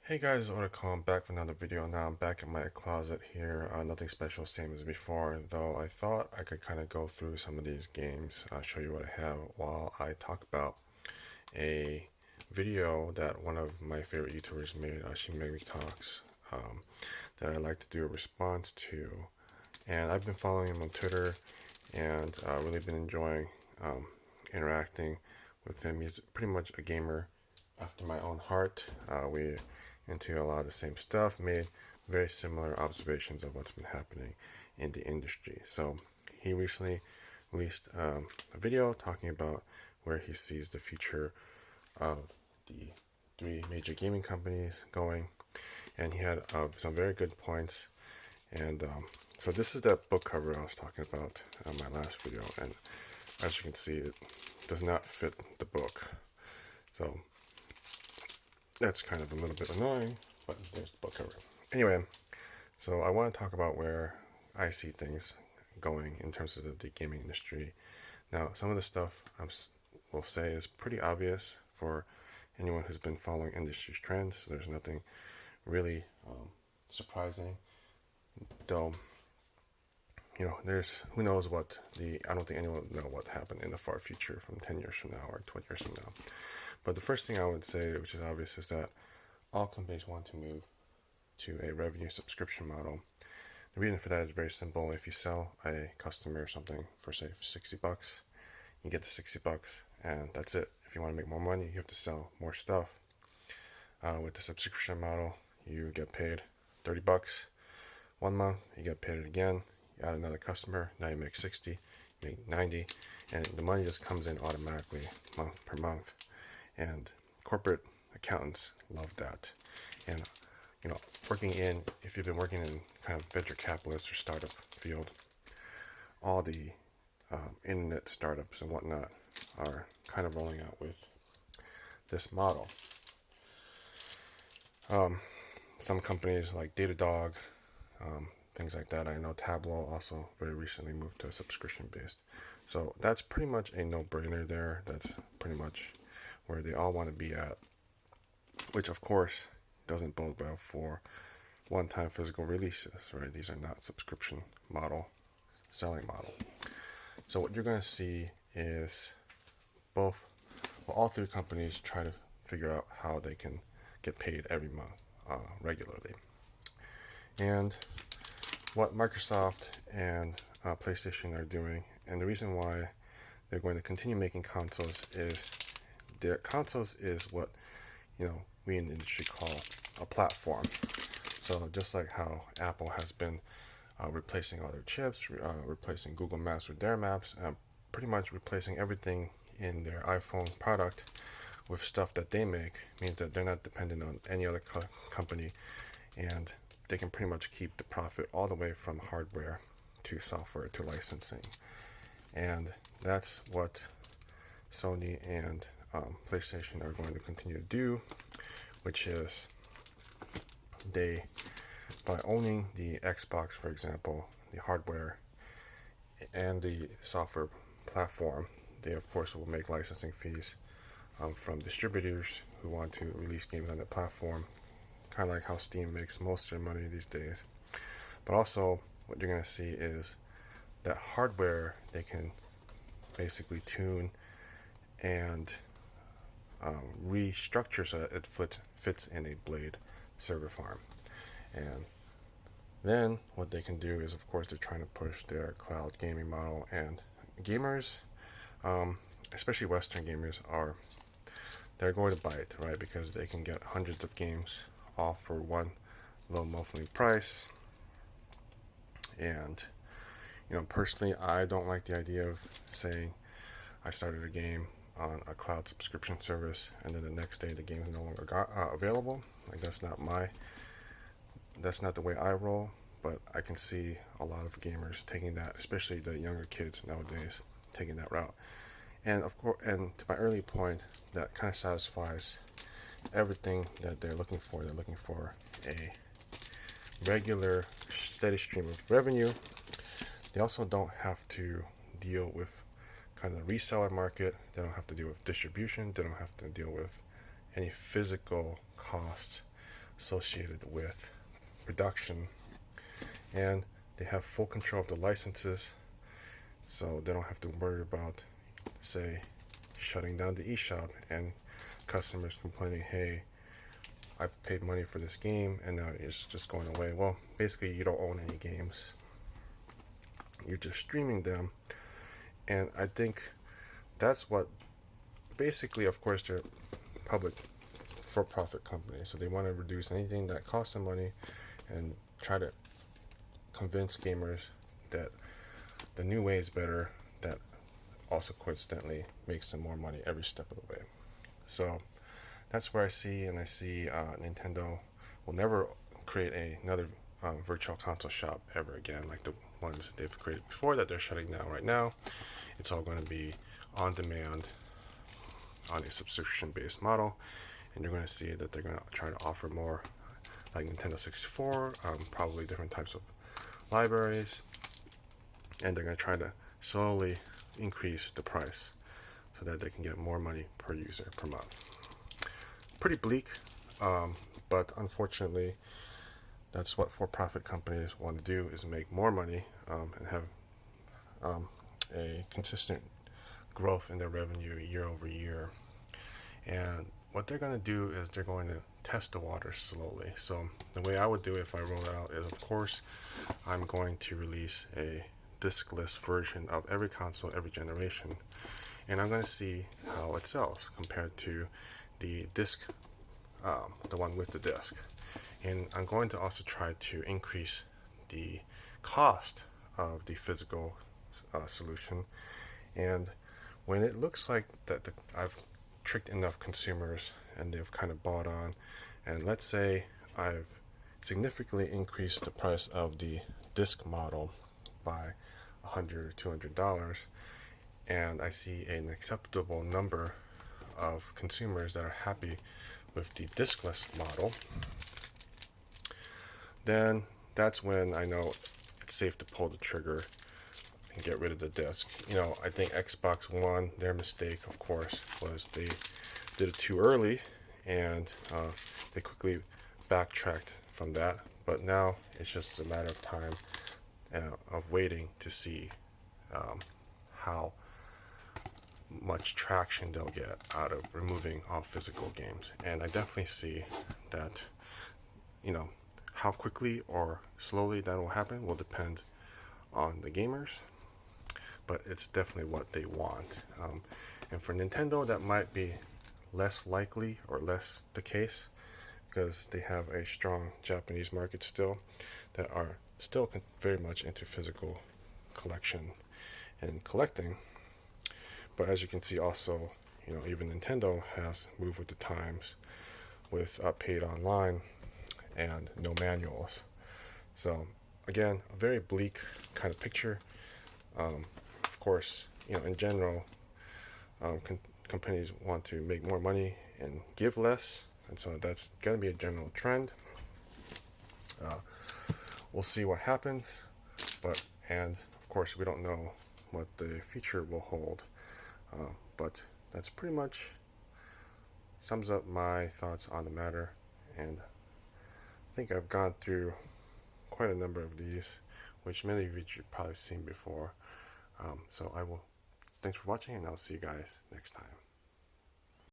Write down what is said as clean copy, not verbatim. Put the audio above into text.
Hey guys, I'm back for another video. Now I'm back in my closet here. Nothing special, same as before, though I thought I could kind of go through some of these games, show you what I have while I talk about a video that one of my favorite YouTubers made, She Made Me Talks, that I like to do a response to. And I've been following him on Twitter and really been enjoying interacting with him. He's pretty much a gamer after my own heart. We into a lot of the same stuff, made very similar observations of what's been happening in the industry. So he recently released a video talking about where he sees the future of the three major gaming companies going, and he had some very good points. And so this is that book cover I was talking about in my last video, and as you can see, it does not fit the book. So that's kind of a little bit annoying, but there's the book cover. Anyway, so I want to talk about where I see things going in terms of the gaming industry. Now, some of the stuff I will say is pretty obvious for anyone who's been following industry trends. So there's nothing really surprising, though. There's who knows what I don't think anyone will know what happened in the far future from 10 years from now or 20 years from now. But the first thing I would say, which is obvious, is that all companies want to move to a revenue subscription model. The reason for that is very simple. If you sell a customer something for, say, $60, you get the $60 and that's it. If you want to make more money, you have to sell more stuff. With the subscription model, you get paid $30 one month, you get paid it again, you add another customer, now you make 60, you make 90, and the money just comes in automatically month per month. And corporate accountants love that. And if you've been working in kind of venture capitalist or startup field, all the internet startups and whatnot are kind of rolling out with this model. Some companies like Datadog, things like that. I know Tableau also very recently moved to a subscription based. So that's pretty much a no-brainer there. That's pretty much where they all want to be at, which of course doesn't bode well for one-time physical releases, right? These are not subscription model, selling model. So what you're going to see is all three companies try to figure out how they can get paid every month regularly. And what Microsoft and PlayStation are doing, and the reason why they're going to continue making consoles is their consoles is what we in the industry call a platform. So just like how Apple has been replacing all their chips, replacing Google Maps with their maps, pretty much replacing everything in their iPhone product with stuff that they make, means that they're not dependent on any other company, and they can pretty much keep the profit all the way from hardware to software to licensing. And that's what Sony and PlayStation are going to continue to do, which is by owning the Xbox, for example, the hardware and the software platform, they of course will make licensing fees from distributors who want to release games on the platform, kind of like how Steam makes most of their money these days. But also, what you're going to see is that hardware they can basically tune and restructure so that it fits in a Blade server farm. And then what they can do is, of course, they're trying to push their cloud gaming model, and gamers, especially Western gamers, they're going to bite, right? Because they can get hundreds of games all for one low monthly price. And personally, I don't like the idea of saying I started a game on a cloud subscription service and then the next day the game is no longer available. Like that's not the way I roll. But I can see a lot of gamers taking that, especially the younger kids nowadays, taking that route. And of course, and to my early point, that kind of satisfies everything that they're looking for. They're looking for a regular, steady stream of revenue. They also don't have to deal with kind of the reseller market. They don't have to deal with distribution. They don't have to deal with any physical costs associated with production, and they have full control of the licenses, so they don't have to worry about, say, shutting down the eShop and customers complaining, hey, I paid money for this game and now it's just going away. Well, basically you don't own any games, you're just streaming them. And I think that's what, basically, of course, they're public for-profit companies, so they want to reduce anything that costs them money and try to convince gamers that the new way is better, that also coincidentally makes them more money every step of the way. So that's where I see Nintendo will never create another virtual console shop ever again like the ones they've created before that they're shutting down right now. It's all going to be on demand on a subscription-based model, and you're going to see that they're going to try to offer more like Nintendo 64, probably different types of libraries, and they're going to try to slowly increase the price so that they can get more money per user per month. Pretty bleak, but unfortunately that's what for-profit companies want to do, is make more money and have a consistent growth in their revenue year over year. And what they're going to do is they're going to test the water slowly. So the way I would do it if I roll it out is, of course, I'm going to release a diskless version of every console, every generation, and I'm going to see how it sells compared to the disc, the one with the disc. And I'm going to also try to increase the cost of the physical solution. And when it looks like that I've tricked enough consumers and they've kind of bought on, and let's say I've significantly increased the price of the disc model by $100 or $200, and I see an acceptable number of consumers that are happy with the diskless model, then that's when I know it's safe to pull the trigger and get rid of the disc. I think Xbox One, their mistake, of course, was they did it too early, and they quickly backtracked from that. But now it's just a matter of time of waiting to see how much traction they'll get out of removing all physical games. And I definitely see that, how quickly or slowly that will happen will depend on the gamers, but it's definitely what they want. And for Nintendo, that might be less likely or less the case, because they have a strong Japanese market still that are still very much into physical collection and collecting. But as you can see also, even Nintendo has moved with the times with paid online and no manuals. So again, a very bleak kind of picture. Of course, in general, companies want to make more money and give less, and so that's going to be a general trend. We'll see what happens, and of course we don't know what the future will hold, but that's pretty much sums up my thoughts on the matter, and I think I've gone through quite a number of these, which many of you have probably seen before. So thanks for watching, and I'll see you guys next time.